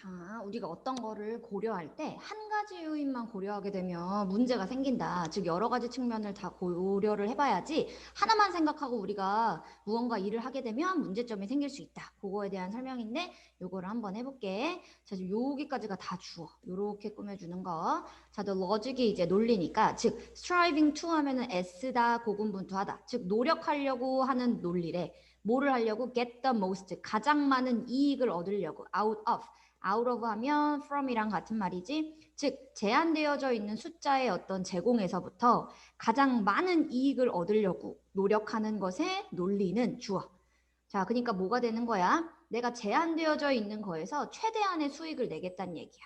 자, 우리가 어떤 거를 고려할 때 한 가지 요인만 고려하게 되면 문제가 생긴다. 즉 여러 가지 측면을 다 고려를 해봐야지 하나만 생각하고 우리가 무언가 일을 하게 되면 문제점이 생길 수 있다. 그거에 대한 설명인데 요거를 한번 해볼게. 자, 지금 여기까지가 다 주어. 요렇게 꾸며주는 거. 자, the logic이 이제 논리니까 즉 striving to 하면은 S다 고군분투하다. 즉 노력하려고 하는 논리래. 뭐를 하려고? get the most 가장 많은 이익을 얻으려고 out of out of 하면 from이랑 같은 말이지. 즉 제한되어져 있는 숫자의 어떤 제공에서부터 가장 많은 이익을 얻으려고 노력하는 것의 논리는 주어. 자, 그러니까 뭐가 되는 거야? 내가 제한되어져 있는 거에서 최대한의 수익을 내겠다는 얘기야.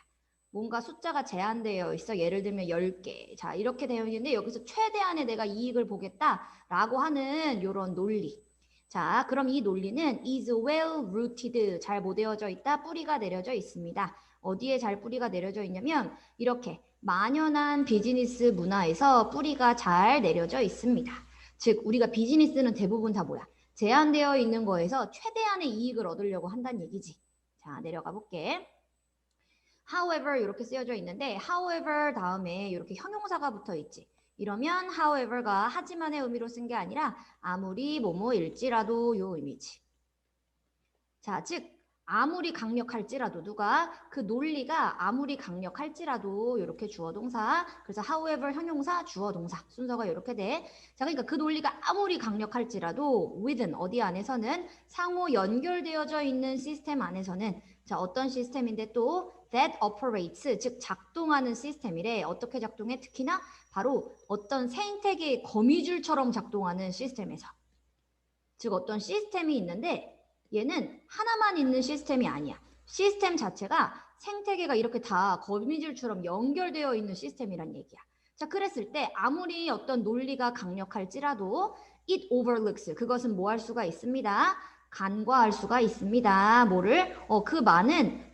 뭔가 숫자가 제한되어 있어. 예를 들면 10개. 자, 이렇게 되어 있는데 여기서 최대한의 내가 이익을 보겠다라고 하는 이런 논리. 자, 그럼 이 논리는 is well rooted, 잘 모되어져 있다, 뿌리가 내려져 있습니다. 어디에 잘 뿌리가 내려져 있냐면 이렇게 만연한 비즈니스 문화에서 뿌리가 잘 내려져 있습니다. 즉 우리가 비즈니스는 대부분 다 뭐야? 제한되어 있는 거에서 최대한의 이익을 얻으려고 한다는 얘기지. 자, 내려가 볼게. however 이렇게 쓰여져 있는데 however 다음에 이렇게 형용사가 붙어 있지. 이러면 however가 하지만의 의미로 쓴 게 아니라 아무리 뭐뭐일지라도 요 의미지. 자, 즉 아무리 강력할지라도 누가 그 논리가 아무리 강력할지라도 이렇게 주어 동사. 그래서 however 형용사 주어 동사 순서가 이렇게 돼. 자, 그러니까 그 논리가 아무리 강력할지라도 within 어디 안에서는 상호 연결되어져 있는 시스템 안에서는 자, 어떤 시스템인데 또 that operates 즉 작동하는 시스템이래. 어떻게 작동해? 특히나 바로 어떤 생태계의 거미줄처럼 작동하는 시스템에서. 즉 어떤 시스템이 있는데 얘는 하나만 있는 시스템이 아니야. 시스템 자체가 생태계가 이렇게 다 거미줄처럼 연결되어 있는 시스템이란 얘기야. 자, 그랬을 때 아무리 어떤 논리가 강력할지라도 it overlooks 그것은 뭐 할 수가 있습니다. 간과할 수가 있습니다. 뭐를? 그 많은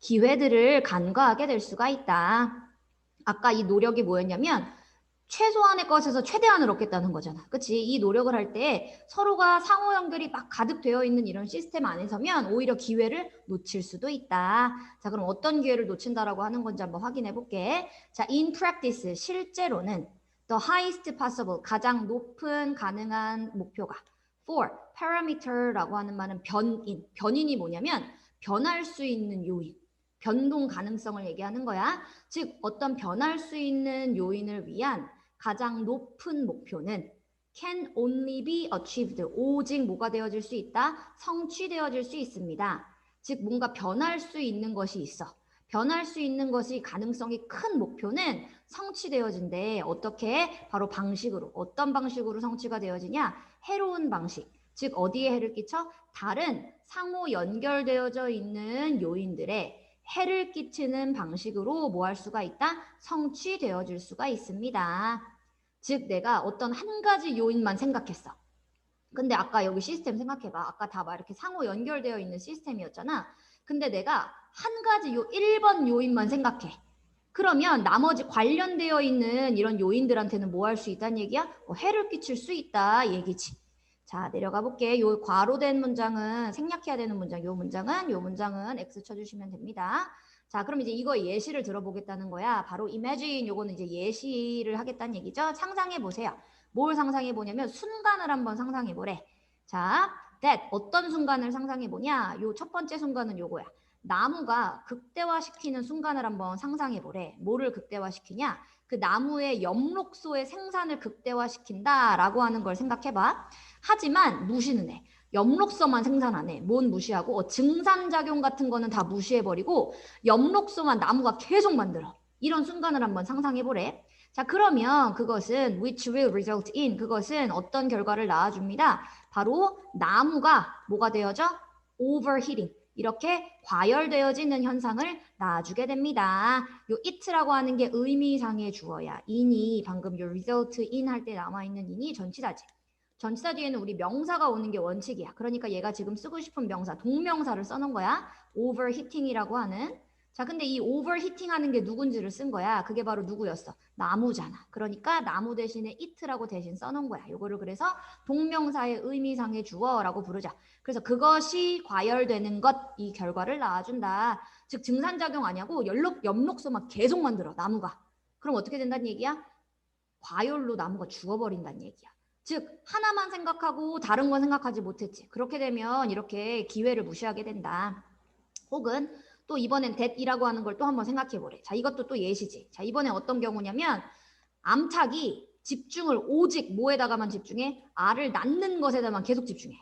기회들을 간과하게 될 수가 있다. 아까 이 노력이 뭐였냐면 최소한의 것에서 최대한을 얻겠다는 거잖아. 그치? 이 노력을 할 때 서로가 상호 연결이 막 가득 되어 있는 이런 시스템 안에서면 오히려 기회를 놓칠 수도 있다. 자, 그럼 어떤 기회를 놓친다라고 하는 건지 한번 확인해 볼게. 자, in practice, 실제로는 the highest possible, 가장 높은 가능한 목표가 for parameter라고 하는 말은 변인. 변인이 뭐냐면 변할 수 있는 요인. 변동 가능성을 얘기하는 거야. 즉 어떤 변할 수 있는 요인을 위한 가장 높은 목표는 can only be achieved. 오직 뭐가 되어질 수 있다? 성취되어질 수 있습니다. 즉 뭔가 변할 수 있는 것이 있어. 변할 수 있는 것이 가능성이 큰 목표는 성취되어진대. 어떻게? 바로 방식으로. 어떤 방식으로 성취가 되어지냐? 해로운 방식. 즉 어디에 해를 끼쳐? 다른 상호 연결되어져 있는 요인들에 해를 끼치는 방식으로 뭐 할 수가 있다? 성취되어질 수가 있습니다. 즉 내가 어떤 한 가지 요인만 생각했어. 근데 아까 여기 시스템 생각해봐. 아까 다 막 이렇게 상호 연결되어 있는 시스템이었잖아. 근데 내가 한 가지 1번 요인만 생각해. 그러면 나머지 관련되어 있는 이런 요인들한테는 뭐 할 수 있다는 얘기야? 해를 끼칠 수 있다 얘기지. 자, 내려가 볼게. 요 괄호된 문장은 생략해야 되는 문장. 요 문장은 X 쳐주시면 됩니다. 자, 그럼 이제 이거 예시를 들어보겠다는 거야. 바로 imagine 요거는 이제 예시를 하겠다는 얘기죠. 상상해 보세요. 뭘 상상해 보냐면 순간을 한번 상상해 보래. 자, that 어떤 순간을 상상해 보냐? 요 첫 번째 순간은 요거야. 나무가 극대화시키는 순간을 한번 상상해 보래. 뭐를 극대화시키냐? 그 나무의 엽록소의 생산을 극대화시킨다라고 하는 걸 생각해 봐. 하지만 무시는 해. 엽록소만 생산 안 해. 뭔 무시하고 증산작용 같은 거는 다 무시해버리고 엽록소만 나무가 계속 만들어. 이런 순간을 한번 상상해보래. 자, 그러면 그것은 which will result in 그것은 어떤 결과를 낳아줍니다. 바로 나무가 뭐가 되어져? overheating. 이렇게 과열되어지는 현상을 낳아주게 됩니다. 요 it라고 하는 게 의미상의 주어야. in이 방금 요 result in 할 때 남아있는 in이 전치사지. 전치사 뒤에는 우리 명사가 오는 게 원칙이야. 그러니까 얘가 지금 쓰고 싶은 명사, 동명사를 써놓은 거야. overheating이라고 하는. 자, 근데 이 overheating 하는 게 누군지를 쓴 거야. 그게 바로 누구였어? 나무잖아. 그러니까 나무 대신에 it라고 대신 써놓은 거야. 요거를 그래서 동명사의 의미상의 주어라고 부르자. 그래서 그것이 과열되는 것, 이 결과를 낳아준다. 즉 증산작용 아니고 엽록소 막 계속 만들어, 나무가. 그럼 어떻게 된다는 얘기야? 과열로 나무가 죽어버린다는 얘기야. 즉 하나만 생각하고 다른 건 생각하지 못했지. 그렇게 되면 이렇게 기회를 무시하게 된다. 혹은 또 이번엔 that이라고 하는 걸 또 한번 생각해 보래. 자, 이것도 또 예시지. 자, 이번엔 어떤 경우냐면 암탉이 집중을 오직 뭐에다가만 집중해? 알을 낳는 것에다만 계속 집중해.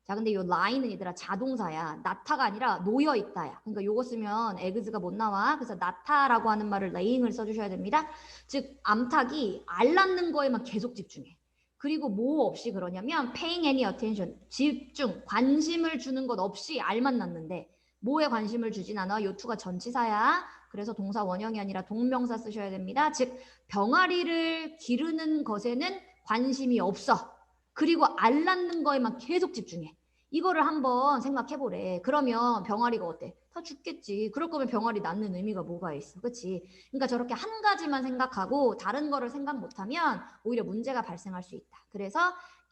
자, 근데 이 line은 얘들아 자동사야. 낳다가 아니라 놓여 있다야. 그러니까 요거 쓰면 eggs가 못 나와. 그래서 낳다라고 하는 말을 laying을 써주셔야 됩니다. 즉 암탉이 알 낳는 거에만 계속 집중해. 그리고 뭐 없이 그러냐면 paying any attention, 집중, 관심을 주는 것 없이 알만 낳는데 뭐에 관심을 주진 않아? 요 투가 전치사야. 그래서 동사 원형이 아니라 동명사 쓰셔야 됩니다. 즉 병아리를 기르는 것에는 관심이 없어. 그리고 알 낳는 거에만 계속 집중해. 이거를 한번 생각해 보래. 그러면 병아리가 어때? 다 죽겠지. 그럴 거면 병아리 낳는 의미가 뭐가 있어. 그치? 그러니까 저렇게 한 가지만 생각하고 다른 거를 생각 못하면 오히려 문제가 발생할 수 있다. 그래서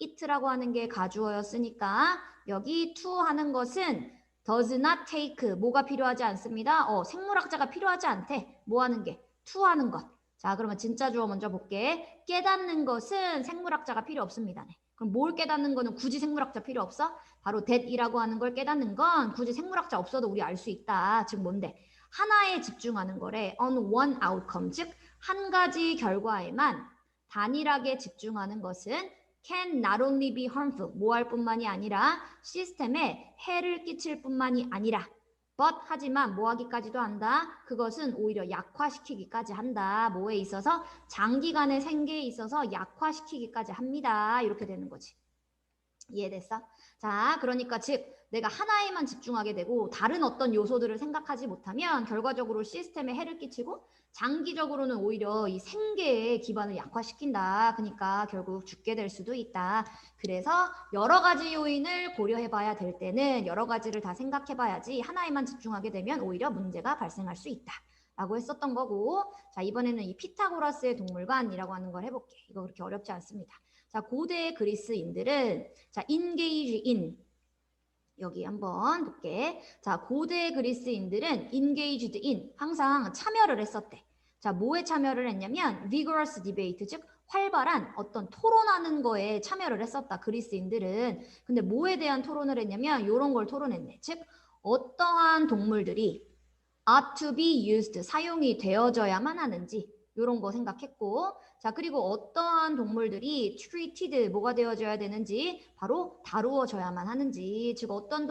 it라고 하는 게 가주어였으니까 여기 to 하는 것은 does not take 뭐가 필요하지 않습니다. 생물학자가 필요하지 않대. 뭐 하는 게? to 하는 것. 자, 그러면 진짜 주어 먼저 볼게. 깨닫는 것은 생물학자가 필요 없습니다. 네. 그럼 뭘 깨닫는 거는 굳이 생물학자 필요 없어? 바로 that이라고 하는 걸 깨닫는 건 굳이 생물학자 없어도 우리 알 수 있다. 즉 뭔데? 하나에 집중하는 거래. on one outcome. 즉 한 가지 결과에만 단일하게 집중하는 것은 can not only be harmful. 뭐 할 뿐만이 아니라 시스템에 해를 끼칠 뿐만이 아니라 but 하지만 뭐 하기까지도 한다. 그것은 오히려 약화시키기까지 한다. 뭐에 있어서? 장기간의 생계에 있어서 약화시키기까지 합니다. 이렇게 되는 거지. 이해됐어? 자, 그러니까 즉 내가 하나에만 집중하게 되고 다른 어떤 요소들을 생각하지 못하면 결과적으로 시스템에 해를 끼치고 장기적으로는 오히려 이 생계의 기반을 약화시킨다. 그러니까 결국 죽게 될 수도 있다. 그래서 여러 가지 요인을 고려해 봐야 될 때는 여러 가지를 다 생각해 봐야지 하나에만 집중하게 되면 오히려 문제가 발생할 수 있다. 라고 했었던 거고, 자, 이번에는 이 피타고라스의 동물관이라고 하는 걸 해볼게. 이거 그렇게 어렵지 않습니다. 자, 고대 그리스인들은 자, engage in 여기 한번 볼게. 자, 고대 그리스인들은 engaged in 항상 참여를 했었대. 자, 뭐에 참여를 했냐면 vigorous debate 즉 활발한 어떤 토론하는 거에 참여를 했었다. 그리스인들은. 근데 뭐에 대한 토론을 했냐면 이런 걸 토론했네. 즉 어떠한 동물들이 ought to be used 사용이 되어져야만 하는지 이런 거 생각했고 자 그리고 어떠한 동물들이 treated 뭐가 되어져야 되는지 바로 다루어져야만 하는지 즉 어떤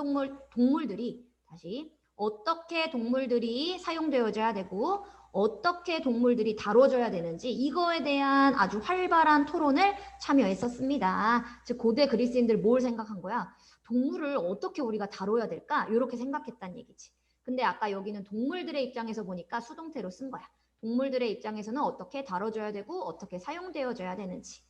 동물들이 다시 어떻게 동물들이 사용되어져야 되고 어떻게 동물들이 다뤄져야 되는지 이거에 대한 아주 활발한 토론을 참여했었습니다. 즉 고대 그리스인들 뭘 생각한 거야? 동물을 어떻게 우리가 다뤄야 될까? 이렇게 생각했다는 얘기지. 근데 아까 여기는 동물들의 입장에서 보니까 수동태로 쓴 거야. 동물들의 입장에서는 어떻게 다뤄줘야 되고 어떻게 사용되어져야 되는지.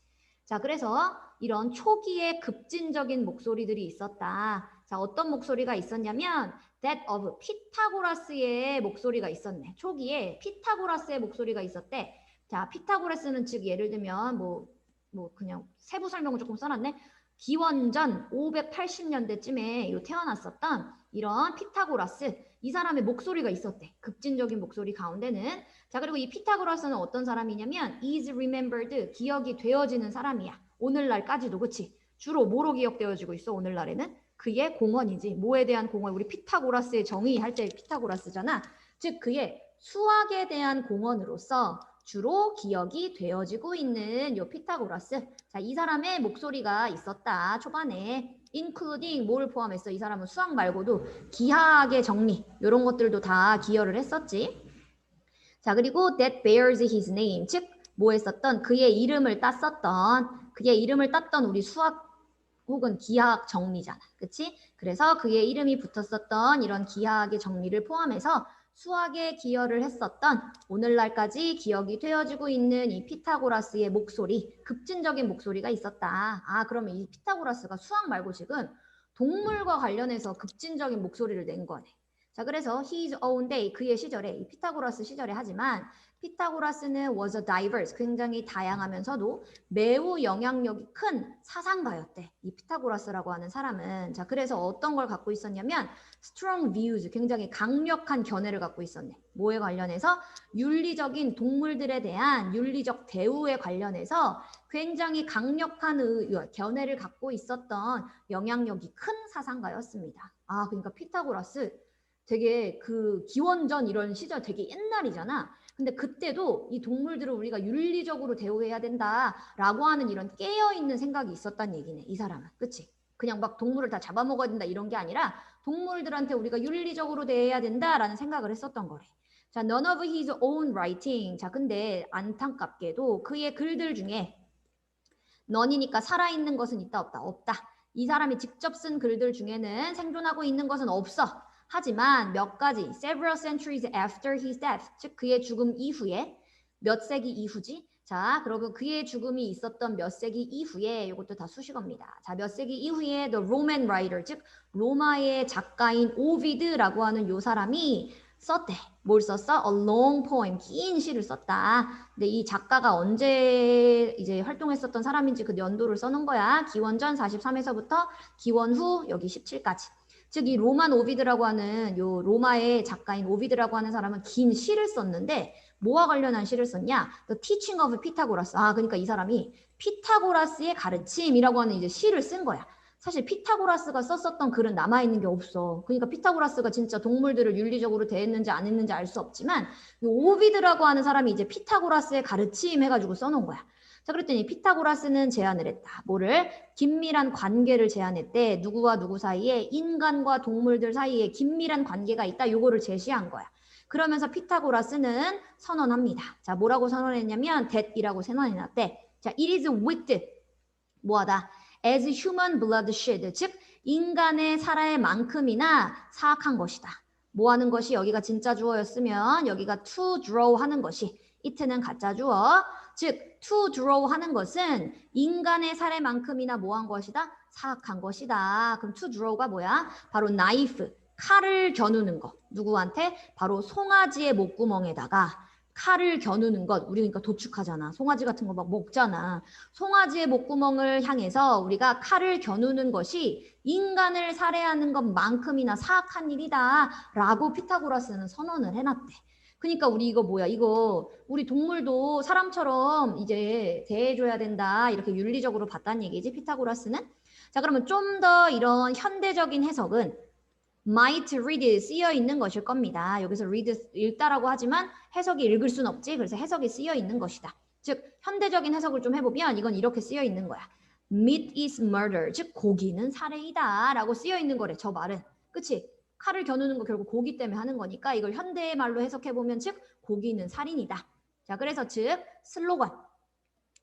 자, 그래서 이런 초기에 급진적인 목소리들이 있었다. 자, 어떤 목소리가 있었냐면 that of 피타고라스의 목소리가 있었네. 초기에 피타고라스의 목소리가 있었대. 자, 피타고라스는 즉 예를 들면 뭐 그냥 세부 설명을 조금 써놨네. 기원전 580년대쯤에 태어났었던 이런 피타고라스 이 사람의 목소리가 있었대. 급진적인 목소리 가운데는. 자, 그리고 이 피타고라스는 어떤 사람이냐면 is remembered, 기억이 되어지는 사람이야. 오늘날까지도. 그치? 주로 뭐로 기억되어지고 있어? 오늘날에는? 그의 공헌이지. 뭐에 대한 공헌? 우리 피타고라스의 정의 할 때 피타고라스잖아. 즉 그의 수학에 대한 공헌으로서 주로 기억이 되어지고 있는 요 피타고라스. 자, 이 사람의 목소리가 있었다. 초반에. including 뭘 포함했어? 이 사람은 수학 말고도 기하학의 정리 이런 것들도 다 기여를 했었지. 자, 그리고 that bears his name 즉 뭐 했었던 그의 이름을 땄었던 그의 이름을 땄던 우리 수학 혹은 기하학 정리잖아. 그치? 그래서 그의 이름이 붙었었던 이런 기하학의 정리를 포함해서 수학에 기여를 했었던 오늘날까지 기억이 되어지고 있는 이 피타고라스의 목소리, 급진적인 목소리가 있었다. 아, 그러면 이 피타고라스가 수학 말고 지금 동물과 관련해서 급진적인 목소리를 낸 거네. 자, 그래서 his own day, 그의 시절에, 이 피타고라스 시절에 하지만 피타고라스는 was a diverse, 굉장히 다양하면서도 매우 영향력이 큰 사상가였대. 이 피타고라스라고 하는 사람은. 자, 그래서 어떤 걸 갖고 있었냐면 strong views, 굉장히 강력한 견해를 갖고 있었네. 뭐에 관련해서? 윤리적인 동물들에 대한 윤리적 대우에 관련해서 굉장히 강력한 견해를 갖고 있었던 영향력이 큰 사상가였습니다. 아, 그러니까 피타고라스 되게 그 기원전 이런 시절 되게 옛날이잖아. 근데 그때도 이 동물들을 우리가 윤리적으로 대우해야 된다라고 하는 이런 깨어있는 생각이 있었단 얘기네. 이 사람은. 그치? 그냥 막 동물을 다 잡아먹어야 된다 이런 게 아니라 동물들한테 우리가 윤리적으로 대해야 된다라는 생각을 했었던 거래. 자, none of his own writing. 자, 근데 안타깝게도 그의 글들 중에 none이니까 살아있는 것은 있다 없다? 없다. 이 사람이 직접 쓴 글들 중에는 생존하고 있는 것은 없어. 하지만 몇 가지 several centuries after his death, 즉 그의 죽음 이후에 몇 세기 이후지? 자, 그러면 그의 죽음이 있었던 몇 세기 이후에 이것도 다 수식어입니다. 자, 몇 세기 이후에 the Roman writer, 즉 로마의 작가인 오비드라고 하는 요 사람이 썼대. 뭘 썼어? A long poem, 긴 시를 썼다. 근데 이 작가가 언제 이제 활동했었던 사람인지 그 연도를 써놓은 거야. 기원전 43에서부터 기원 후 여기 17까지. 즉 이 로만 오비드라고 하는 요 로마의 작가인 오비드라고 하는 사람은 긴 시를 썼는데 뭐와 관련한 시를 썼냐? The Teaching of Pythagoras. 아, 그러니까 이 사람이 피타고라스의 가르침이라고 하는 이제 시를 쓴 거야. 사실 피타고라스가 썼었던 글은 남아있는 게 없어. 그러니까 피타고라스가 진짜 동물들을 윤리적으로 대했는지 안 했는지 알 수 없지만 이 오비드라고 하는 사람이 이제 피타고라스의 가르침 해가지고 써놓은 거야. 자, 그랬더니 피타고라스는 제안을 했다. 뭐를? 긴밀한 관계를 제안했대. 누구와 누구 사이에? 인간과 동물들 사이에 긴밀한 관계가 있다. 요거를 제시한 거야. 그러면서 피타고라스는 선언합니다. 자, 뭐라고 선언했냐면 that이라고 선언해놨대. 자, it is wicked. 뭐하다? as human bloodshed. 즉 인간의 살아의 만큼이나 사악한 것이다. 뭐 하는 것이? 여기가 진짜 주어였으면 여기가 to draw 하는 것이, it는 가짜 주어. 즉 to draw 하는 것은 인간의 살해만큼이나 뭐한 것이다? 사악한 것이다. 그럼 to draw가 뭐야? 바로 knife, 칼을 겨누는 것. 누구한테? 바로 송아지의 목구멍에다가 칼을 겨누는 것. 우리 그러니까 도축하잖아. 송아지 같은 거 막 먹잖아. 송아지의 목구멍을 향해서 우리가 칼을 겨누는 것이 인간을 살해하는 것만큼이나 사악한 일이다 라고 피타고라스는 선언을 해놨대. 그러니까 우리 이거 뭐야? 이거 우리 동물도 사람처럼 이제 대해줘야 된다. 이렇게 윤리적으로 봤다는 얘기지, 피타고라스는. 자, 그러면 좀 더 이런 현대적인 해석은 might read, 쓰여 있는 것일 겁니다. 여기서 read, 읽다라고 하지만 해석이 읽을 순 없지. 그래서 해석이 쓰여 있는 것이다. 즉 현대적인 해석을 좀 해보면 이건 이렇게 쓰여 있는 거야. meat is murder, 즉 고기는 살해이다 라고 쓰여 있는 거래. 저 말은. 그치? 칼을 겨누는 거 결국 고기 때문에 하는 거니까 이걸 현대의 말로 해석해보면 즉 고기는 살인이다. 자, 그래서 즉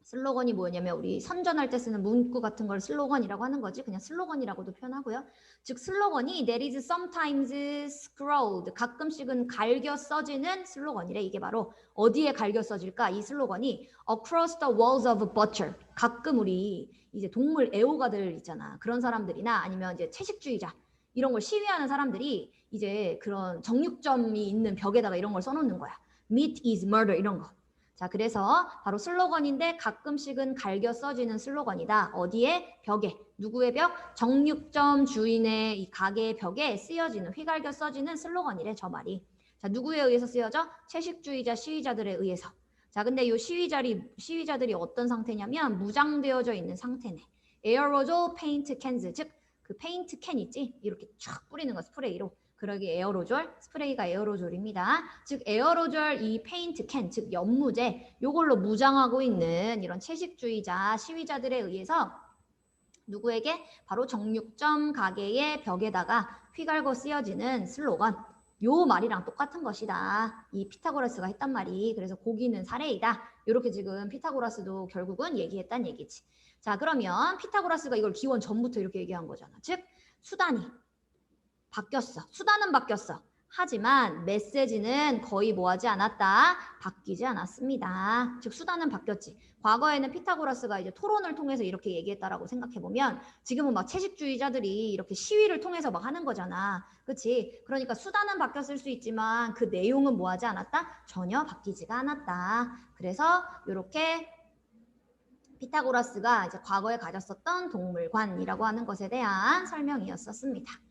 슬로건이 뭐냐면 우리 선전할 때 쓰는 문구 같은 걸 슬로건이라고 하는 거지. 그냥 슬로건이라고도 표현하고요. 즉 슬로건이 that is sometimes scrawled, 가끔씩은 갈겨 써지는 슬로건이래. 이게 바로 어디에 갈겨 써질까? 이 슬로건이 across the walls of a butcher. 가끔 우리 이제 동물 애호가들 있잖아. 그런 사람들이나 아니면 이제 채식주의자 이런 걸 시위하는 사람들이 이제 그런 정육점이 있는 벽에다가 이런 걸 써놓는 거야. meat is murder 이런 거. 자, 그래서 바로 슬로건인데 가끔씩은 갈겨 써지는 슬로건이다. 어디에? 벽에. 누구의 벽? 정육점 주인의 이 가게의 벽에 쓰여지는, 휘갈겨 써지는 슬로건이래, 저 말이. 자, 누구에 의해서 쓰여져? 채식주의자 시위자들에 의해서. 자, 근데 이 시위자들이 어떤 상태냐면 무장되어져 있는 상태네. 에어로졸 페인트 캔즈, 즉 그 페인트 캔 있지? 이렇게 쫙 뿌리는 거 스프레이로. 그러기 에어로졸, 스프레이가 에어로졸입니다. 즉 에어로졸 이 페인트 캔, 즉 연무제, 요걸로 무장하고 있는 이런 채식주의자 시위자들에 의해서 누구에게? 바로 정육점 가게의 벽에다가 휘갈고 쓰여지는 슬로건. 요 말이랑 똑같은 것이다. 이 피타고라스가 했단 말이. 그래서 고기는 살해이다. 이렇게 지금 피타고라스도 결국은 얘기했단 얘기지. 자, 그러면 피타고라스가 이걸 기원 전부터 이렇게 얘기한 거잖아. 즉 수단이 바뀌었어. 수단은 바뀌었어. 하지만 메시지는 거의 뭐하지 않았다? 바뀌지 않았습니다. 즉 수단은 바뀌었지. 과거에는 피타고라스가 이제 토론을 통해서 이렇게 얘기했다라고 생각해보면 지금은 막 채식주의자들이 이렇게 시위를 통해서 막 하는 거잖아. 그치? 그러니까 수단은 바뀌었을 수 있지만 그 내용은 뭐하지 않았다? 전혀 바뀌지가 않았다. 그래서 이렇게 피타고라스가 이제 과거에 가졌었던 동물관이라고 하는 것에 대한 설명이었었습니다.